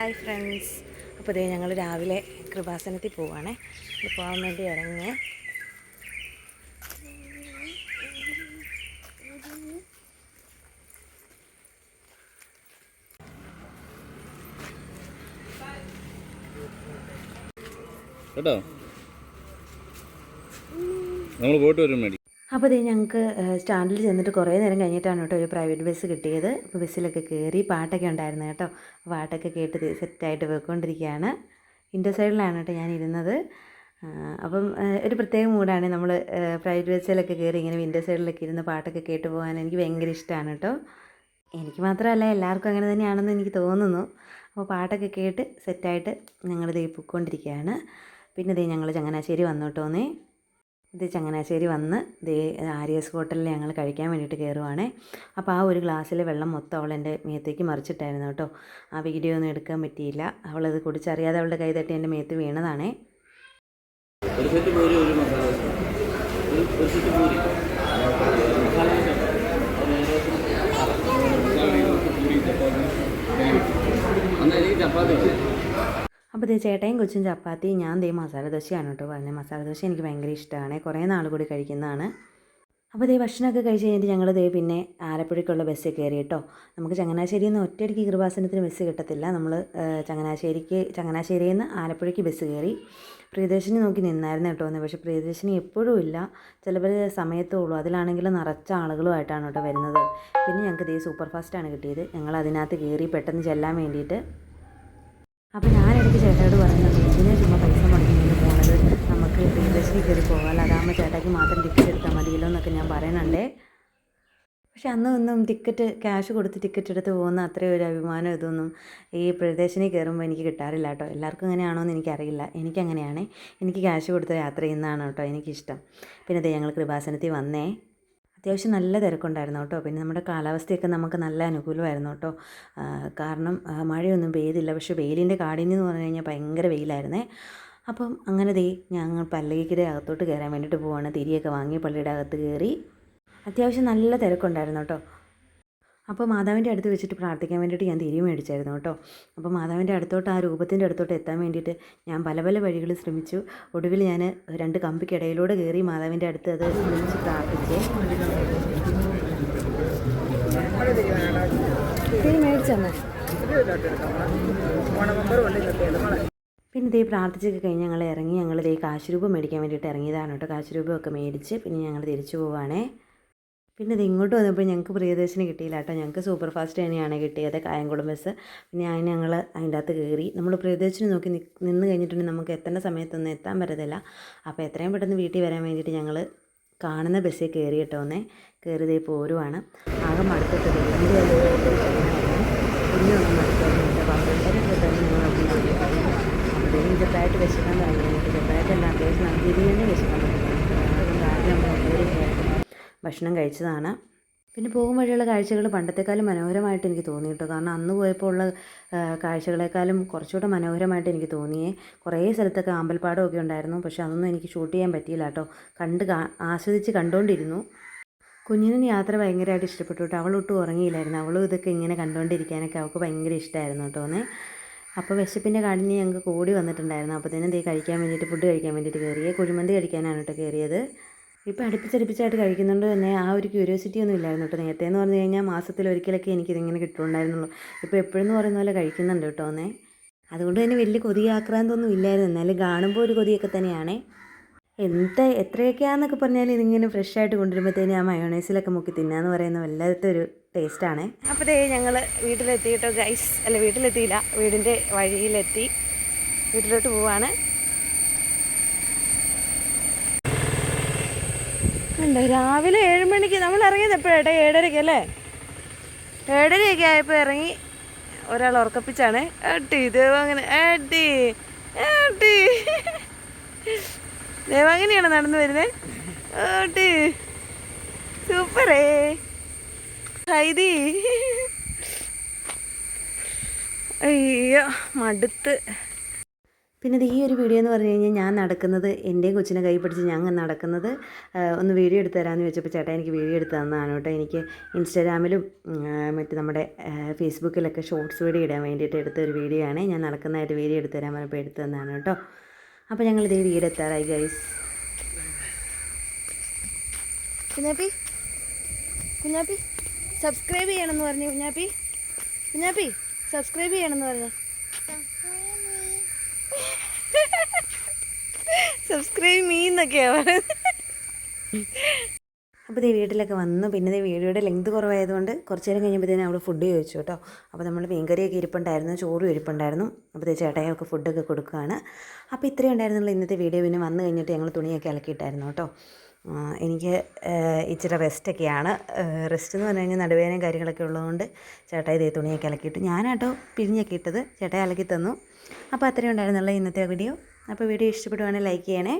Hi friends, അപ്പോൾ ഇതേ ഞങ്ങൾ രാവിലെ കൃപാസനത്തിൽ പോവുകയാണേ. ഇത് പോകാൻ വേണ്ടി ഇറങ്ങിയ കേട്ടോ, നമ്മൾ പോയിട്ട് വരും മേടി. അപ്പോൾ ഇതേ ഞങ്ങൾക്ക് സ്റ്റാൻഡിൽ ചെന്നിട്ട് കുറേ നേരം കഴിഞ്ഞിട്ടാണ് കേട്ടോ ഒരു പ്രൈവറ്റ് ബസ് കിട്ടിയത്. അപ്പോൾ ബസ്സിലൊക്കെ കയറി പാട്ടൊക്കെ ഉണ്ടായിരുന്നു കേട്ടോ. പാട്ടൊക്കെ കേട്ട് സെറ്റായിട്ട് പോയിക്കൊണ്ടിരിക്കുകയാണ്. വിൻഡോ സൈഡിലാണ് കേട്ടോ ഞാൻ ഇരുന്നത്. അപ്പം ഒരു പ്രത്യേക മൂഡാണ് നമ്മൾ പ്രൈവറ്റ് ബസ്സിലൊക്കെ കയറി ഇങ്ങനെ വിൻഡോ സൈഡിലൊക്കെ ഇരുന്ന് പാട്ടൊക്കെ കേട്ട് പോകാൻ എനിക്ക് ഭയങ്കര ഇഷ്ടമാണ് കേട്ടോ. എനിക്ക് മാത്രമല്ല എല്ലാവർക്കും അങ്ങനെ തന്നെയാണെന്ന് എനിക്ക് തോന്നുന്നു. അപ്പോൾ പാട്ടൊക്കെ കേട്ട് സെറ്റായിട്ട് ഞങ്ങളിത് പൊയ്ക്കൊണ്ടിരിക്കുകയാണ്. പിന്നെ ഇതേ ഞങ്ങൾ ചങ്ങനാശ്ശേരി വന്നു കേട്ടോന്നേ. ഇത് ചങ്ങനാശ്ശേരി വന്ന് ഇതേ ആര്യസ് ഹോട്ടലിൽ ഞങ്ങൾ കഴിക്കാൻ വേണ്ടിയിട്ട് കയറുവാണേ. അപ്പോൾ ആ ഒരു ഗ്ലാസ്സിലെ വെള്ളം മൊത്തം അവൾ എൻ്റെ മേത്തേക്ക് മറിച്ചിട്ടായിരുന്നു കേട്ടോ. ആ വീഡിയോ ഒന്നും എടുക്കാൻ പറ്റിയില്ല. അവളത് കുടിച്ചറിയാതെ അവളുടെ കൈ തട്ടി എൻ്റെ മേത്ത് വീണതാണേ. ഒരു സെറ്റ് പൂരി, ഒരു മസാല ഒരു സെറ്റ് പൂരി, ചപ്പാത്തി. അപ്പോൾ ഇതേ ചേട്ടയും കൊച്ചും ചപ്പാത്തി, ഞാൻ ദേ മസാല ദോശയാണ് കേട്ടോ പറഞ്ഞത്. മസാല ദോശ എനിക്ക് ഭയങ്കര ഇഷ്ടമാണ്, കുറേ നാൾ കൂടി കഴിക്കുന്നതാണ്. അപ്പോൾ ഇതേ ഭക്ഷണമൊക്കെ കഴിച്ച് കഴിഞ്ഞിട്ട് ഞങ്ങൾ ദേ പിന്നെ ആലപ്പുഴയ്ക്കുള്ള ബസ്സിൽ കയറി കേട്ടോ. നമുക്ക് ചങ്ങനാശ്ശേരിയിൽ നിന്ന് ഒറ്റയടിക്ക് കൃപാസനത്തിന് ബസ് കിട്ടത്തില്ല. നമ്മൾ ചങ്ങനാശ്ശേരിയിൽ നിന്ന് ആലപ്പുഴയ്ക്ക് ബസ് കയറി. പ്രിയദർശിനി നോക്കി നിന്നായിരുന്നു കേട്ടോ. പക്ഷേ പ്രിയദർശിനി എപ്പോഴും ഇല്ല, ചിലപ്പോൾ സമയത്തേ ഉള്ളൂ. അതിലാണെങ്കിൽ നിറച്ച ആളുകളുമായിട്ടാണ് കേട്ടോ വരുന്നത്. പിന്നെ ഞങ്ങൾക്ക് ദേ സൂപ്പർ ഫാസ്റ്റാണ് കിട്ടിയത്. ഞങ്ങൾ അതിനകത്ത് കയറി പെട്ടെന്ന് ചെല്ലാൻ വേണ്ടിയിട്ട്. അപ്പോൾ ഞാനിടയ്ക്ക് ചേട്ടായോട് പറയുന്നുണ്ട്, എന്തിനാ ചുമ്മാ പൈസ മുടങ്ങിങ്ങനെ പോകുന്നത്, നമുക്ക് പ്രിയദർശിനി കയറി പോകാമല്ലോ, അതാകുമ്പോൾ ചേട്ടായ്ക്ക് മാത്രം ടിക്കറ്റ് എടുത്താൽ മതിയല്ലോ എന്നൊക്കെ ഞാൻ പറയുന്നുണ്ടേ. പക്ഷെ അന്നൊന്നും ക്യാഷ് കൊടുത്ത് ടിക്കറ്റ് എടുത്ത് പോകുന്ന അത്രയും ഒരു അഭിമാനം ഇതൊന്നും ഈ പ്രിയദർശിനി കയറുമ്പോൾ എനിക്ക് കിട്ടാറില്ല കേട്ടോ. എല്ലാവർക്കും അങ്ങനെയാണോ എന്ന് എനിക്കറിയില്ല, എനിക്കങ്ങനെയാണ്. എനിക്ക് ക്യാഷ് കൊടുത്ത് യാത്ര ചെയ്യുന്നതാണ് കേട്ടോ എനിക്കിഷ്ടം. പിന്നെ അതേ ഞങ്ങൾ കൃപാസനത്തിൽ വന്നേ. അത്യാവശ്യം നല്ല തിരക്കുണ്ടായിരുന്നു കേട്ടോ. പിന്നെ നമ്മുടെ കാലാവസ്ഥയൊക്കെ നമുക്ക് നല്ല അനുകൂലമായിരുന്നു കേട്ടോ. കാരണം മഴയൊന്നും പെയ്തില്ല. പക്ഷേ വെയിലിൻ്റെ കാഠിന്യം എന്ന് പറഞ്ഞു കഴിഞ്ഞാൽ ഭയങ്കര വെയിലായിരുന്നേ. അപ്പം അങ്ങനെ ഞങ്ങൾ പള്ളിയുടെ അകത്തോട്ട് കയറാൻ വേണ്ടിയിട്ട് പോവാണ്. തിരിയൊക്കെ വാങ്ങി പള്ളിയുടെ അകത്ത് കയറി. അത്യാവശ്യം നല്ല തിരക്കുണ്ടായിരുന്നു കേട്ടോ. അപ്പോൾ മാതാവിൻ്റെ അടുത്ത് വെച്ചിട്ട് പ്രാർത്ഥിക്കാൻ വേണ്ടിയിട്ട് ഞാൻ തിരി മേടിച്ചായിരുന്നു കേട്ടോ. അപ്പോൾ മാതാവിൻ്റെ അടുത്തോട്ട്, ആ രൂപത്തിൻ്റെ അടുത്തോട്ട് എത്താൻ വേണ്ടിയിട്ട് ഞാൻ പല പല വഴികൾ ശ്രമിച്ചു. ഒടുവിൽ ഞാൻ 2 കമ്പിക്കിടയിലൂടെ കയറി മാതാവിൻ്റെ അടുത്ത് അത് വിളിച്ച് പ്രാർത്ഥിച്ചേ. തിരി മേടിച്ചെന്നേ. പിന്നെ ഇതേ പ്രാർത്ഥിച്ചൊക്കെ കഴിഞ്ഞ് ഞങ്ങൾ ഇറങ്ങി. ഞങ്ങൾ കാശുരൂപം മേടിക്കാൻ വേണ്ടിയിട്ട് ഇറങ്ങിയതാണ് കേട്ടോ. കാശുരൂപമൊക്കെ മേടിച്ച് പിന്നെ ഞങ്ങൾ തിരിച്ചു പോവുകയാണേ. പിന്നെ ഇത് ഇങ്ങോട്ട് വന്നപ്പോൾ ഞങ്ങൾക്ക് പ്രിയദർശിനി കിട്ടിയില്ല കേട്ടോ. ഞങ്ങൾക്ക് സൂപ്പർ ഫാസ്റ്റ് തന്നെയാണ് കിട്ടിയത്, കായംകുളം ബസ്. പിന്നെ ഞങ്ങൾ അതിൻ്റെ അകത്ത് കയറി. നമ്മൾ പ്രിയദർശിനി നോക്കി നിന്ന് കഴിഞ്ഞിട്ടുണ്ടെങ്കിൽ നമുക്ക് എത്തേണ്ട സമയത്തൊന്നും എത്താൻ പറ്റത്തില്ല. അപ്പോൾ എത്രയും പെട്ടെന്ന് വീട്ടിൽ വരാൻ വേണ്ടിയിട്ട് ഞങ്ങൾ കാണുന്ന ബസ്സിൽ കയറി കേട്ടോന്നേ. കയറിയതേ പോരുവാണ്. ആകെ മടുത്തിട്ട് പിന്നെ ഒന്നും മടുക്കാറുണ്ട്. 12:30 തന്നെ ഞങ്ങൾ അവിടെ നോക്കിയിട്ടുണ്ട്. അപ്പോഴത്തേക്കും ചെറുതായിട്ട് വിശക്കാൻ തുടങ്ങിയിട്ട്, ചെറുതായിട്ടല്ല അത്യാവശ്യം നല്ല രീതിയിൽ തന്നെ വിശക്കാൻ തുടങ്ങിയിട്ട് രാവിലെ നമ്മൾ ഭക്ഷണം കഴിച്ചതാണ്. പിന്നെ പോകും വഴിയുള്ള കാഴ്ചകൾ പണ്ടത്തെക്കാളും മനോഹരമായിട്ട് എനിക്ക് തോന്നി കേട്ടോ. കാരണം അന്ന് പോയപ്പോൾ ഉള്ള കാഴ്ചകളെക്കാളും കുറച്ചുകൂടെ മനോഹരമായിട്ട് എനിക്ക് തോന്നിയേ. കുറേ സ്ഥലത്തൊക്കെ അമ്പൽപ്പാടമൊക്കെ ഉണ്ടായിരുന്നു. പക്ഷേ അതൊന്നും എനിക്ക് ഷൂട്ട് ചെയ്യാൻ പറ്റിയില്ല കേട്ടോ. ആസ്വദിച്ച് കണ്ടുകൊണ്ടിരുന്നു. കുഞ്ഞിനും യാത്ര ഭയങ്കരമായിട്ട് ഇഷ്ടപ്പെട്ടു കേട്ടോ. അവളൊട്ടും ഉറങ്ങിയില്ലായിരുന്നു. അവളും ഇതൊക്കെ ഇങ്ങനെ കണ്ടുകൊണ്ടിരിക്കാനൊക്കെ അവൾക്ക് ഭയങ്കര ഇഷ്ടമായിരുന്നു കേട്ടോ. അപ്പോൾ വിശപ്പിൻ്റെ കാഠിന്യം ഞങ്ങൾക്ക് കൂടി വന്നിട്ടുണ്ടായിരുന്നു. അപ്പോൾ തന്നെ കഴിക്കാൻ വേണ്ടിയിട്ട്, ഫുഡ് കഴിക്കാൻ വേണ്ടിയിട്ട് കയറിയേ. കുഴിമന്തി കഴിക്കാനാണ് കേട്ടോ കയറിയത്. ഇപ്പോൾ അടുപ്പിച്ചടുപ്പിച്ചായിട്ട് കഴിക്കുന്നുണ്ട് തന്നെ ആ ഒരു ക്യൂരിയോസിറ്റി ഒന്നും ഇല്ലായിരുന്നു കേട്ടോ. നേരത്തെ എന്ന് പറഞ്ഞു കഴിഞ്ഞാൽ മാസത്തിലൊരിക്കലൊക്കെ എനിക്കിതിങ്ങനെ കിട്ടുന്നുണ്ടായിരുന്നുള്ളൂ. ഇപ്പോൾ എപ്പോഴെന്ന് പറയുന്ന പോലെ കഴിക്കുന്നുണ്ട് കേട്ടോ. അതുകൊണ്ട് തന്നെ വലിയ കൊതി ആക്രാന്തൊന്നും ഇല്ലായിരുന്നു. എന്നാലും കാണുമ്പോൾ ഒരു കൊതിയൊക്കെ തന്നെയാണേ. എത്രയൊക്കെയാണെന്നൊക്കെ പറഞ്ഞാൽ ഇതിങ്ങനെ ഫ്രഷായിട്ട് കൊണ്ടുവരുമ്പോഴത്തേന് ആ മയോണൈസിലൊക്കെ മുക്കി തിന്നാന്ന് പറയുന്ന വല്ലാത്ത ഒരു ടേസ്റ്റാണ്. അപ്പോൾ ഞങ്ങൾ വീട്ടിലെത്തി കേട്ടോ ഗൈസ്. വീട്ടിലെത്തിയില്ല, വീടിൻ്റെ വഴിയിലെത്തി. വീട്ടിലോട്ട് പോവാണ്. ഉണ്ട് രാവിലെ 7 മണിക്ക് നമ്മൾ ഇറങ്ങിയത്. എപ്പോഴേട്ടാ 7:30 അല്ലേ? 7:30 ആയപ്പോൾ ഇറങ്ങി. ഒരാൾ ഉറക്കപ്പിച്ചാണ്. ഇത് അങ്ങനെ ദേവാങ്ങനെയാണ് നടന്നു വരുന്നത്. സൂപ്പറേ ഹൈദി. അയ്യോ മടുത്ത്. പിന്നെ ഇത് ഈ ഒരു വീഡിയോ എന്ന് പറഞ്ഞു കഴിഞ്ഞാൽ ഞാൻ നടക്കുന്നത് എൻ്റെയും കൊച്ചിനെ കൈ പിടിച്ച് ഞങ്ങൾ നടക്കുന്നത് ഒന്ന് വീഡിയോ എടുത്ത് തരാമെന്ന് ചോദിച്ചപ്പോൾ ചേട്ടാ എനിക്ക് വീഡിയോ എടുത്ത് തന്നതാണ് കേട്ടോ. എനിക്ക് ഇൻസ്റ്റാഗ്രാമിലും മറ്റ് നമ്മുടെ ഫേസ്ബുക്കിലൊക്കെ ഷോർട്സ് വീഡിയോ ഇടാൻ വേണ്ടിയിട്ട് എടുത്ത ഒരു വീഡിയോ ആണ്. ഞാൻ നടക്കുന്നതായിട്ട് വീഡിയോ എടുത്ത് തരാൻ പറഞ്ഞപ്പോൾ എടുത്ത് തന്നതാണ് കേട്ടോ. അപ്പോൾ ഞങ്ങൾ ഇതേ വീഡിയോ എത്താറായി ഗൈസ്. കുഞ്ഞാപ്പി കുഞ്ഞാപ്പി സബ്സ്ക്രൈബ് ചെയ്യണമെന്ന് പറഞ്ഞു. കുഞ്ഞാപ്പി സബ്സ്ക്രൈബ് ചെയ്യണമെന്ന് പറഞ്ഞു. സബ്സ്ക്രൈബ് മീ എന്നൊക്കെയാണ് പറയുന്നത്. അപ്പോൾ ഇതേ വീട്ടിലൊക്കെ വന്നു. പിന്നെ ഇതേ വീഡിയോയുടെ ലെങ്ത് കുറവായതുകൊണ്ട് കുറച്ച് നേരം കഴിഞ്ഞപ്പോഴത്തേനും അവിടെ ഫുഡ് ചോദിച്ചു കേട്ടോ. അപ്പോൾ നമ്മൾ മീൻകറിയൊക്കെ ഇരിപ്പുണ്ടായിരുന്നു, ചോറും ഇരിപ്പുണ്ടായിരുന്നു. അപ്പോൾ ഇതേ ചേട്ടായൊക്കെ ഫുഡൊക്കെ കൊടുക്കുകയാണ്. അപ്പോൾ ഇത്രയും ഉണ്ടായിരുന്നുള്ള ഇന്നത്തെ വീഡിയോ. പിന്നെ വന്നു കഴിഞ്ഞിട്ട് ഞങ്ങൾ തുണിയൊക്കെ അലക്കിയിട്ടായിരുന്നു കേട്ടോ. എനിക്ക് ഇച്ചിരി റെസ്റ്റൊക്കെയാണ്. റെസ്റ്റ് എന്ന് പറഞ്ഞു കഴിഞ്ഞാൽ നടുവേദനയും കാര്യങ്ങളൊക്കെ ഉള്ളതുകൊണ്ട് ചേട്ടായി ഇതേ തുണിയൊക്കെ അലക്കിയിട്ട് ഞാനാട്ടോ പിഴിഞ്ഞൊക്കെ ഇട്ടത്, ചേട്ടായി അലക്കി തന്നു. അപ്പോൾ അത്രയും ഉണ്ടായിരുന്നുള്ള ഇന്നത്തെ വീഡിയോ. അപ്പോൾ വീഡിയോ ഇഷ്ടപ്പെടുവാണെങ്കിൽ ലൈക്ക് ചെയ്യണേ.